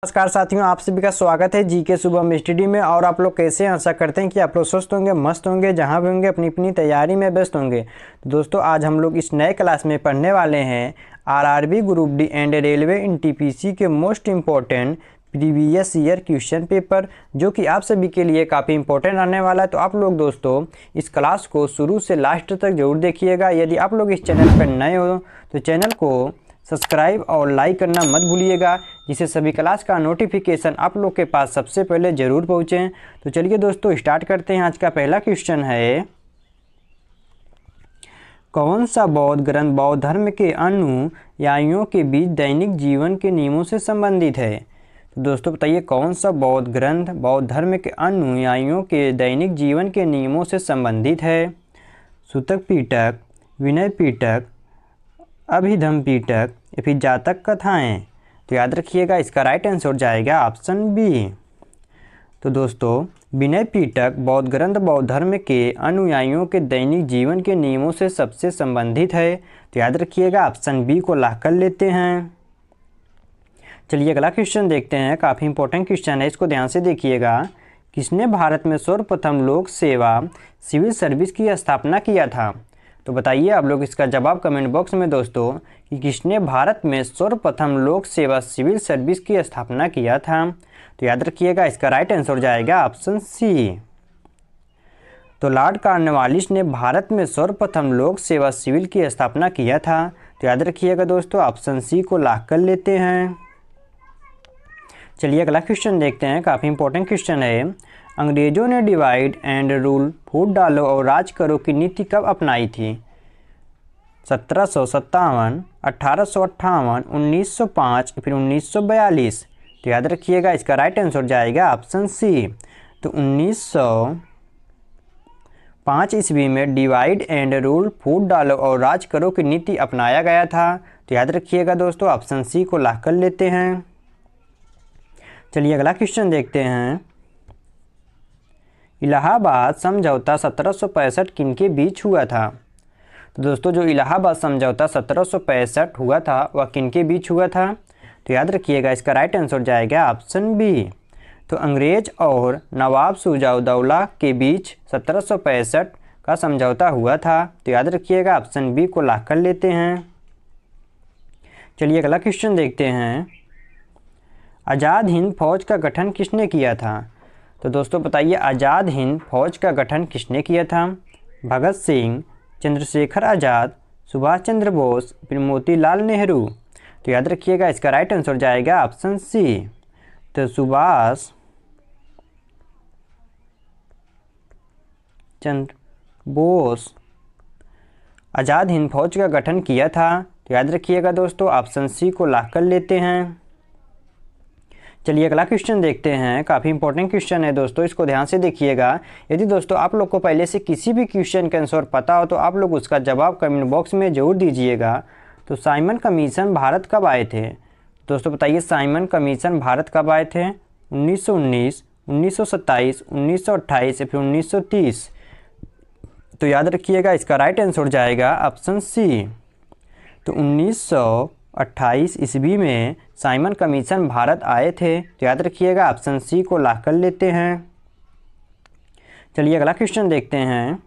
नमस्कार साथियों, आप सभी का स्वागत है जीके शुभम स्टडी में। और आप लोग कैसे हैं? आशा करते हैं कि आप लोग स्वस्थ होंगे, मस्त होंगे, जहां भी होंगे अपनी अपनी तैयारी में व्यस्त होंगे। तो दोस्तों, आज हम लोग इस नए क्लास में पढ़ने वाले हैं RRB group D and railway NTPC के most important previous year question paper, जो कि आप सभी के लिए काफ़ी इंपॉर्टेंट रहने वाला है। तो आप लोग दोस्तों इस क्लास को शुरू से लास्ट तक जरूर देखिएगा। यदि आप लोग इस चैनल पर नए हो तो चैनल को सब्सक्राइब और लाइक करना मत भूलिएगा, जिससे सभी क्लास का नोटिफिकेशन आप लोग के पास सबसे पहले ज़रूर पहुँचे। तो चलिए दोस्तों स्टार्ट करते हैं। आज का पहला क्वेश्चन है, कौन सा बौद्ध ग्रंथ बौद्ध धर्म के अनुयायियों के बीच दैनिक जीवन के नियमों से संबंधित है? तो दोस्तों बताइए, कौन सा बौद्ध ग्रंथ बौद्ध धर्म के अनुयायियों के दैनिक जीवन के नियमों से संबंधित है? सूतक पिटक, विनय पिटक, अभिधम पिटक या फिर जातक कथाएं? तो याद रखिएगा, इसका राइट आंसर हो जाएगा ऑप्शन बी। तो दोस्तों विनय पिटक बौद्ध ग्रंथ बौद्ध धर्म के अनुयायियों के दैनिक जीवन के नियमों से सबसे संबंधित है। तो याद रखिएगा, ऑप्शन बी को लॉक कर लेते हैं। चलिए अगला क्वेश्चन देखते हैं। काफ़ी इंपॉर्टेंट क्वेश्चन है, इसको ध्यान से देखिएगा। किसने भारत में सर्वप्रथम लोक सेवा सिविल सर्विस की स्थापना किया था? तो बताइए आप लोग इसका जवाब कमेंट बॉक्स में दोस्तों, कि किसने भारत में सर्वप्रथम लोक सेवा सिविल सर्विस की स्थापना किया था? तो याद रखिएगा, इसका राइट आंसर हो जाएगा ऑप्शन सी। तो लॉर्ड कॉर्नवालिस ने भारत में सर्वप्रथम लोक सेवा सिविल की स्थापना किया था। तो याद रखिएगा दोस्तों, ऑप्शन सी को लॉक कर लेते हैं। चलिए अगला क्वेश्चन देखते हैं। काफ़ी इंपॉर्टेंट क्वेश्चन है, अंग्रेजों ने डिवाइड एंड रूल फूट डालो और राज करो की नीति कब अपनाई थी? 1757, 1858, 1905 फिर 1942? तो याद रखिएगा, इसका राइट आंसर जाएगा ऑप्शन सी। तो 1905 ईस्वी में डिवाइड एंड रूल फूट डालो और राज करो की नीति अपनाया गया था। तो याद रखिएगा दोस्तों, ऑप्शन सी को लॉक कर लेते हैं। चलिए अगला क्वेश्चन देखते हैं। इलाहाबाद समझौता 1765 किनके बीच हुआ था? तो दोस्तों जो इलाहाबाद समझौता 1765 हुआ था वह किनके बीच हुआ था? तो याद रखिएगा, इसका राइट आंसर जाएगा ऑप्शन बी। तो अंग्रेज और नवाब शुजा-उद-दौला के बीच 1765 का समझौता हुआ था। तो याद रखिएगा, ऑप्शन बी को लॉक कर लेते हैं। चलिए अगला क्वेश्चन देखते हैं। आज़ाद हिंद फौज का गठन किसने किया था? तो दोस्तों बताइए, आज़ाद हिंद फौज का गठन किसने किया था? भगत सिंह, चंद्रशेखर आज़ाद, सुभाष चंद्र बोस फिर मोतीलाल नेहरू? तो याद रखिएगा, इसका राइट आंसर जाएगा ऑप्शन सी। तो सुभाष चंद्र बोस आज़ाद हिंद फौज का गठन किया था। तो याद रखिएगा दोस्तों, ऑप्शन सी को लॉक कर लेते हैं। चलिए अगला क्वेश्चन देखते हैं। काफ़ी इंपॉर्टेंट क्वेश्चन है दोस्तों, इसको ध्यान से देखिएगा। यदि दोस्तों आप लोग को पहले से किसी भी क्वेश्चन का आंसर पता हो तो आप लोग उसका जवाब कमेंट बॉक्स में जरूर दीजिएगा। तो साइमन कमीशन भारत कब आए थे? दोस्तों बताइए, साइमन कमीशन भारत कब आए थे? 1919, 1927, 1928 या फिर 1930? तो याद रखिएगा, इसका राइट आंसर जाएगा ऑप्शन सी। तो 1928 ईस्वी में साइमन कमीशन भारत आए थे। तो याद रखिएगा, ऑप्शन सी को लॉक कर लेते हैं। चलिए अगला क्वेश्चन देखते हैं।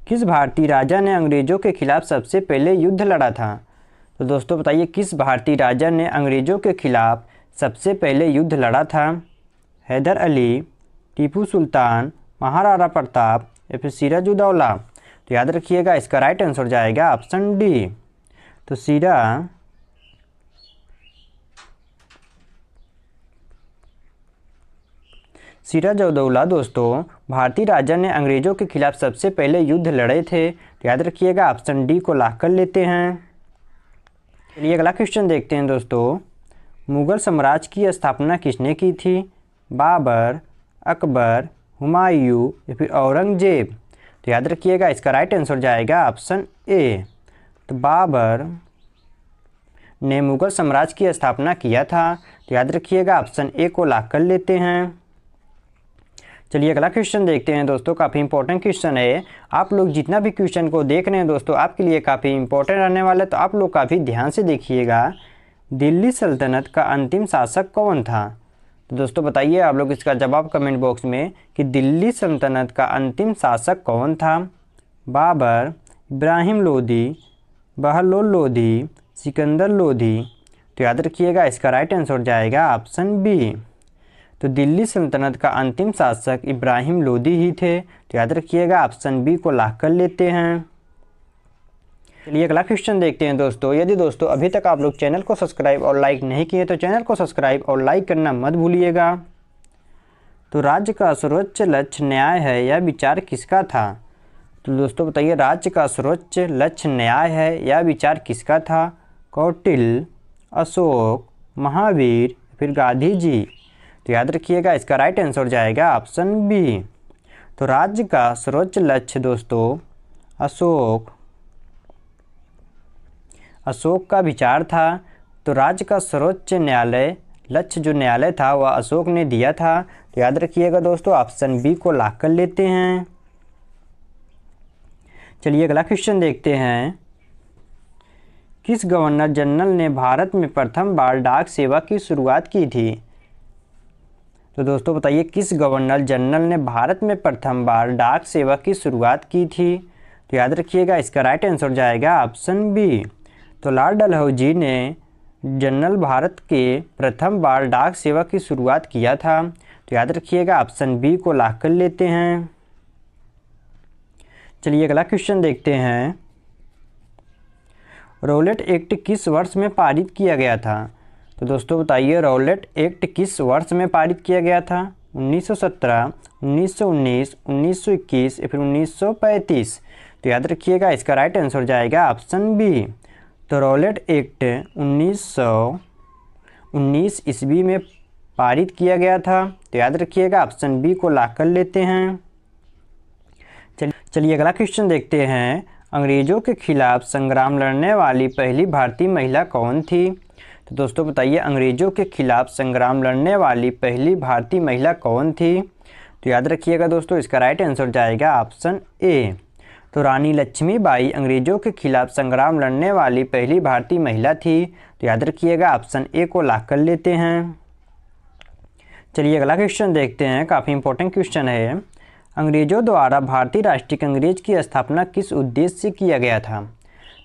किस भारतीय राजा ने अंग्रेजों के खिलाफ सबसे पहले युद्ध लड़ा था? तो दोस्तों बताइए, किस भारतीय राजा ने अंग्रेजों के खिलाफ सबसे पहले युद्ध लड़ा था? हैदर अली, टीपू सुल्तान, महाराणा प्रताप या फिर सिराजुद्दौला? तो याद रखिएगा, इसका राइट आंसर जाएगा ऑप्शन डी। तो सिराजुद्दौला दोस्तों भारतीय राजा ने अंग्रेजों के खिलाफ सबसे पहले युद्ध लड़े थे। तो याद रखिएगा, ऑप्शन डी को लॉक कर लेते हैं। चलिए अगला क्वेश्चन देखते हैं दोस्तों। मुगल साम्राज्य की स्थापना किसने की थी? बाबर, अकबर, हुमायूं या फिर औरंगजेब? तो याद रखिएगा, इसका राइट आंसर जाएगा ऑप्शन ए। तो बाबर ने मुगल साम्राज्य की स्थापना किया था। तो याद रखिएगा, ऑप्शन ए को लॉक कर लेते हैं। चलिए अगला क्वेश्चन देखते हैं दोस्तों। काफ़ी इंपॉर्टेंट क्वेश्चन है। आप लोग जितना भी क्वेश्चन को देख रहे हैं दोस्तों, आपके लिए काफ़ी इंपॉर्टेंट रहने वाला है, तो आप लोग काफ़ी ध्यान से देखिएगा। दिल्ली सल्तनत का अंतिम शासक कौन था? तो दोस्तों बताइए आप लोग इसका जवाब कमेंट बॉक्स में कि दिल्ली सल्तनत का अंतिम शासक कौन था? बाबर, इब्राहिम लोदी, बहलोल लोदी, सिकंदर लोदी। तो याद रखिएगा इसका राइट आंसर जाएगा ऑप्शन बी। तो दिल्ली सल्तनत का अंतिम शासक इब्राहिम लोदी ही थे। तो याद रखिएगा ऑप्शन बी को लॉक कर लेते हैं। चलिए अगला क्वेश्चन देखते हैं दोस्तों। यदि दोस्तों अभी तक आप लोग चैनल को सब्सक्राइब और लाइक नहीं किए तो चैनल को सब्सक्राइब और लाइक करना मत भूलिएगा। तो राज्य का सर्वोच्च लक्ष्य न्याय है, यह विचार किसका था? तो दोस्तों बताइए राज्य का सर्वोच्च लक्ष्य न्याय है, यह विचार किसका था? कौटिल्य, अशोक, महावीर, फिर गांधी जी। तो याद रखिएगा इसका राइट आंसर जाएगा ऑप्शन बी। तो राज्य का सर्वोच्च लक्ष्य दोस्तों अशोक का विचार था। तो राज्य का सर्वोच्च न्यायालय लक्ष्य जो न्यायालय था वह अशोक ने दिया था। तो याद रखिएगा दोस्तों ऑप्शन बी को लॉक कर लेते हैं। चलिए अगला क्वेश्चन देखते हैं। किस गवर्नर जनरल ने भारत में प्रथम बार डाक सेवा की शुरुआत की थी? तो दोस्तों बताइए किस गवर्नर जनरल ने भारत में प्रथम बार डाक सेवा की शुरुआत की थी? तो याद रखिएगा इसका राइट आंसर जाएगा ऑप्शन बी। तो लॉर्ड डलहौजी ने जनरल भारत के प्रथम बार डाक सेवा की शुरुआत किया था। तो याद रखिएगा ऑप्शन बी को लॉक कर लेते हैं। चलिए अगला क्वेश्चन देखते हैं। रौलेट एक्ट किस वर्ष में पारित किया गया था? तो दोस्तों बताइए रौलेट एक्ट किस वर्ष में पारित किया गया था? 1917, 1919, 1921 या फिर 1935। तो याद रखिएगा इसका राइट आंसर जाएगा ऑप्शन बी। तो रौलेट एक्ट 1919 ईस्वी में पारित किया गया था। तो याद रखिएगा ऑप्शन बी को लॉक कर लेते हैं। चलिए अगला क्वेश्चन देखते हैं। अंग्रेजों के खिलाफ संग्राम लड़ने वाली पहली भारतीय महिला कौन थी? तो दोस्तों बताइए अंग्रेजों के खिलाफ संग्राम लड़ने वाली पहली भारतीय महिला कौन थी? तो याद रखिएगा दोस्तों इसका राइट आंसर जाएगा ऑप्शन ए। तो रानी लक्ष्मीबाई अंग्रेजों के खिलाफ संग्राम लड़ने वाली पहली भारतीय महिला थी। तो याद रखिएगा ऑप्शन ए को लॉक कर लेते हैं। चलिए अगला क्वेश्चन देखते हैं। काफ़ी इंपॉर्टेंट क्वेश्चन है। अंग्रेजों द्वारा भारतीय राष्ट्रीय कांग्रेस की स्थापना किस उद्देश्य से किया गया था?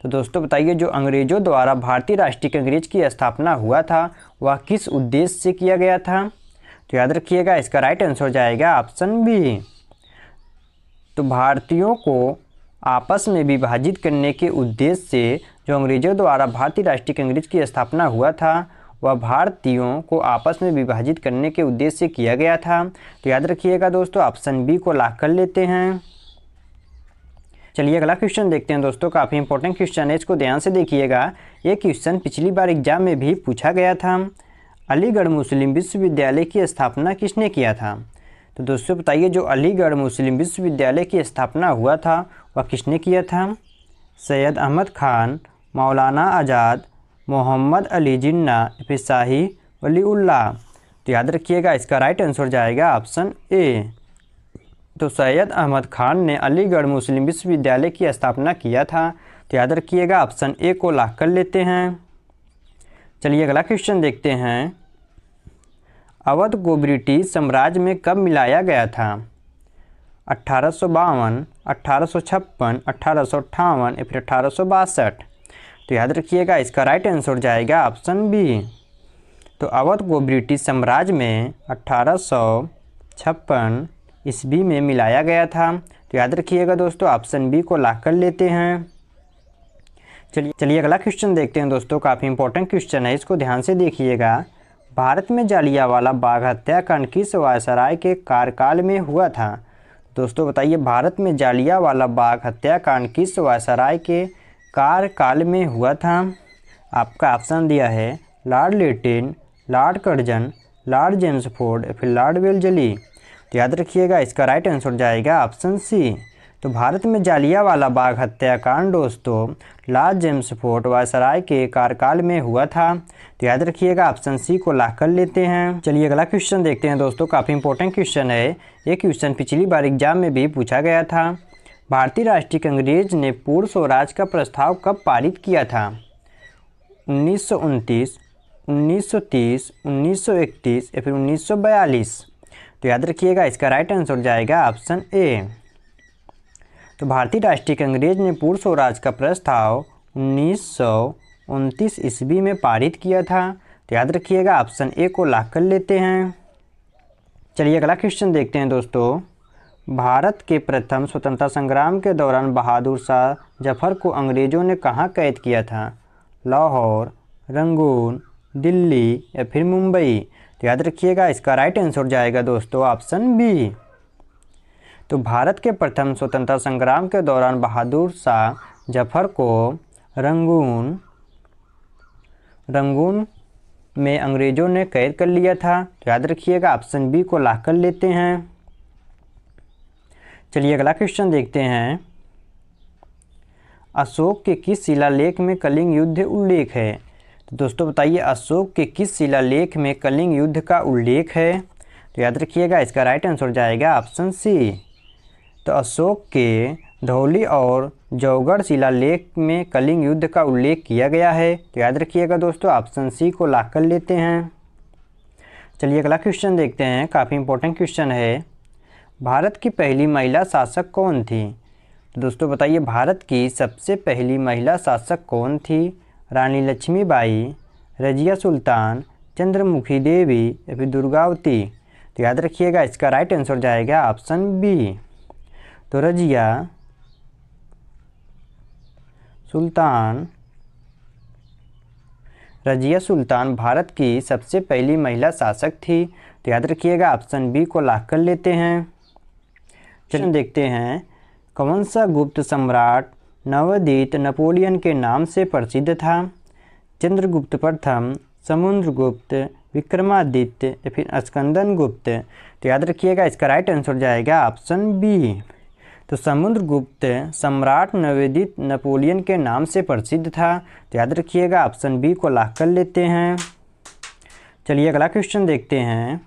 तो दोस्तों बताइए जो अंग्रेजों द्वारा भारतीय राष्ट्रीय कांग्रेस की स्थापना हुआ था वह किस उद्देश्य से किया गया था? तो याद रखिएगा इसका राइट आंसर जाएगा ऑप्शन बी। तो भारतीयों को आपस में विभाजित करने के उद्देश्य से जो अंग्रेजों द्वारा भारतीय राष्ट्रीय कांग्रेस की स्थापना हुआ था वह भारतीयों को आपस में विभाजित करने के उद्देश्य से किया गया था। तो याद रखिएगा दोस्तों ऑप्शन बी को लॉक कर लेते हैं। चलिए अगला क्वेश्चन देखते हैं दोस्तों। काफ़ी इंपॉर्टेंट क्वेश्चन है, इसको ध्यान से देखिएगा। ये क्वेश्चन पिछली बार एग्जाम में भी पूछा गया था। अलीगढ़ मुस्लिम विश्वविद्यालय की स्थापना किसने किया था? तो दोस्तों बताइए जो अलीगढ़ मुस्लिम विश्वविद्यालय की स्थापना हुआ था वह किसने किया था? सैयद अहमद खान, मौलाना आज़ाद, मोहम्मद अली जिन्ना, फिर शाही वलीउल्लाह। तो याद रखिएगा इसका राइट आंसर जाएगा ऑप्शन ए। तो सैयद अहमद खान ने अलीगढ़ मुस्लिम विश्वविद्यालय की स्थापना किया था। तो याद रखिएगा ऑप्शन ए को लॉक कर लेते हैं। चलिए अगला क्वेश्चन देखते हैं। अवध को ब्रिटिश साम्राज्य में कब मिलाया गया था? 1852, 1856, 1858 या फिर 1862। तो याद रखिएगा इसका राइट आंसर जाएगा ऑप्शन बी। तो अवध को ब्रिटिश साम्राज्य में 1856 ईस्वी में मिलाया गया था। तो याद रखिएगा दोस्तों ऑप्शन बी को लॉक कर लेते हैं। चलिए अगला क्वेश्चन देखते हैं दोस्तों। काफ़ी इंपॉर्टेंट क्वेश्चन है, इसको ध्यान से देखिएगा। भारत में जालियांवाला बाग हत्याकांड किस वायसराय के कार्यकाल में हुआ था? दोस्तों बताइए भारत में जालियांवाला बाग हत्याकांड किस वायसराय के कार्यकाल में हुआ था? आपका ऑप्शन दिया है Lord Latin, Lord Curzon, Lord Jamesford, फिर लॉर्ड वेल्लेस्ली। तो याद रखिएगा इसका राइट आंसर जाएगा ऑप्शन सी। तो भारत में जालियांवाला बाग हत्याकांड दोस्तों लॉर्ड जेम्सफोर्ड वायसराय के कार्यकाल में हुआ था। तो याद रखिएगा ऑप्शन सी को लॉक कर लेते हैं। चलिए अगला क्वेश्चन देखते हैं दोस्तों। काफ़ी इंपॉर्टेंट क्वेश्चन है, ये क्वेश्चन पिछली बार एग्जाम में भी पूछा गया था। भारतीय राष्ट्रीय कांग्रेस ने पूर्ण स्वराज का प्रस्ताव कब पारित किया था? 1929, 1930, 1931 या फिर 1942? तो याद रखिएगा इसका राइट आंसर हो जाएगा ऑप्शन ए। तो भारतीय राष्ट्रीय कांग्रेस ने पूर्ण स्वराज का प्रस्ताव 1929 ईस्वी में पारित किया था। तो याद रखिएगा ऑप्शन ए को लॉक कर लेते हैं। चलिए अगला क्वेश्चन देखते हैं दोस्तों। भारत के प्रथम स्वतंत्रता संग्राम के दौरान बहादुर शाह जफर को अंग्रेजों ने कहाँ कैद किया था? लाहौर, रंगून, दिल्ली या फिर मुंबई? तो याद रखिएगा इसका राइट आंसर जाएगा दोस्तों ऑप्शन बी। तो भारत के प्रथम स्वतंत्रता संग्राम के दौरान बहादुर शाह जफर को रंगून में अंग्रेजों ने कैद कर लिया था। तो याद रखिएगा ऑप्शन बी को लॉक कर लेते हैं। चलिए अगला क्वेश्चन देखते हैं। अशोक के किस शिलालेख में कलिंग युद्ध उल्लेख है? तो दोस्तों बताइए अशोक के किस शिलालेख में कलिंग युद्ध का उल्लेख है? तो याद रखिएगा इसका राइट आंसर जाएगा ऑप्शन सी। तो अशोक के धौली और जौगढ़ शिलालेख में कलिंग युद्ध का उल्लेख किया गया है। तो याद रखिएगा दोस्तों ऑप्शन सी को लॉक कर लेते हैं। चलिए अगला क्वेश्चन देखते हैं, काफ़ी इंपॉर्टेंट क्वेश्चन है। भारत की पहली महिला शासक कौन थी? तो दोस्तों बताइए भारत की सबसे पहली महिला शासक कौन थी? रानी लक्ष्मीबाई, रजिया सुल्तान, चंद्रमुखी देवी या फिर दुर्गावती? तो याद रखिएगा इसका राइट आंसर जाएगा ऑप्शन बी। तो रजिया सुल्तान भारत की सबसे पहली महिला शासक थी। तो याद रखिएगा ऑप्शन बी को लॉक कर लेते हैं। चलिए देखते हैं कौन सा गुप्त सम्राट नवोदित नेपोलियन के नाम से प्रसिद्ध था? चंद्रगुप्त प्रथम, समुद्रगुप्त, विक्रमादित्य या फिर स्कंदन गुप्त? तो याद रखिएगा इसका राइट आंसर जाएगा ऑप्शन बी। तो समुद्रगुप्त सम्राट नवोदित नेपोलियन के नाम से प्रसिद्ध था। तो याद रखिएगा ऑप्शन बी को लॉक कर लेते हैं। चलिए अगला क्वेश्चन देखते हैं।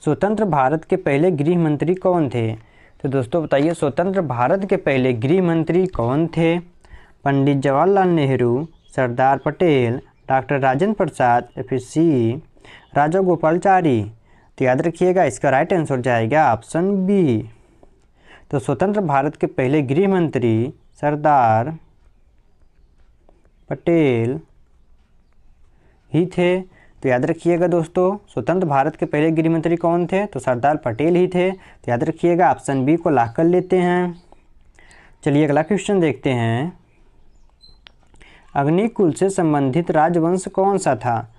स्वतंत्र भारत के पहले गृह मंत्री कौन थे? तो दोस्तों बताइए स्वतंत्र भारत के पहले गृह मंत्री कौन थे? पंडित जवाहरलाल नेहरू, सरदार पटेल, डॉक्टर राजेंद्र प्रसाद या फिर सी राजागोपालाचारी? तो याद रखिएगा इसका राइट आंसर जाएगा ऑप्शन बी। तो स्वतंत्र भारत के पहले गृह मंत्री सरदार पटेल ही थे। तो याद रखिएगा दोस्तों स्वतंत्र भारत के पहले गृह मंत्री कौन थे? तो सरदार पटेल ही थे। तो याद रखिएगा ऑप्शन बी को लॉक कर लेते हैं। चलिए अगला क्वेश्चन देखते हैं। अग्निकुल से संबंधित राजवंश कौन सा था?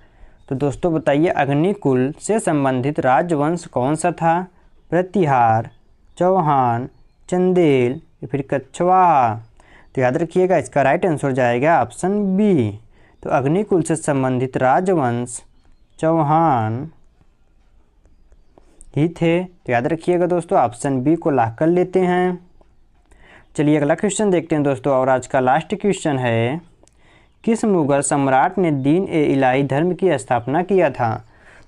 तो दोस्तों बताइए अग्निकुल से संबंधित राजवंश कौन सा था? प्रतिहार, चौहान, चंदेल या फिर कछवाहा? तो याद रखिएगा इसका राइट आंसर जाएगा ऑप्शन बी। तो अग्निकुल से संबंधित राजवंश चौहान ही थे। तो याद रखिएगा दोस्तों ऑप्शन बी को लॉक कर लेते हैं। चलिए अगला क्वेश्चन देखते हैं दोस्तों, और आज का लास्ट क्वेश्चन है। किस मुगल सम्राट ने दीन ए इलाही धर्म की स्थापना किया था?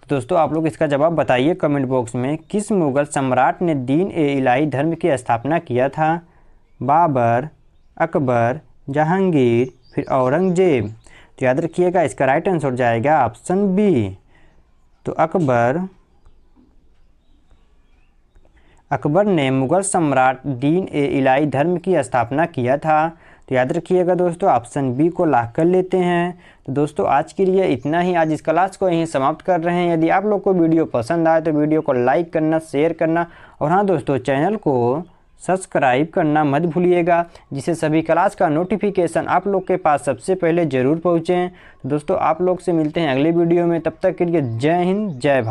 तो दोस्तों आप लोग इसका जवाब बताइए कमेंट बॉक्स में। किस मुगल सम्राट ने दीन ए इलाही धर्म की स्थापना किया था? बाबर, अकबर, जहांगीर, फिर औरंगजेब? तो याद रखिएगा इसका राइट आंसर जाएगा ऑप्शन बी। तो अकबर ने मुगल सम्राट दीन ए इलाही धर्म की स्थापना किया था। तो याद रखिएगा दोस्तों ऑप्शन बी को लॉक कर लेते हैं। तो दोस्तों आज के लिए इतना ही, आज इस क्लास को यहीं समाप्त कर रहे हैं। यदि आप लोग को वीडियो पसंद आए तो वीडियो को लाइक करना, शेयर करना और हाँ दोस्तों चैनल को सब्सक्राइब करना मत भूलिएगा, जिससे सभी क्लास का नोटिफिकेशन आप लोग के पास सबसे पहले ज़रूर पहुँचें। तो दोस्तों आप लोग से मिलते हैं अगले वीडियो में, तब तक के लिए जय हिंद, जय भारत।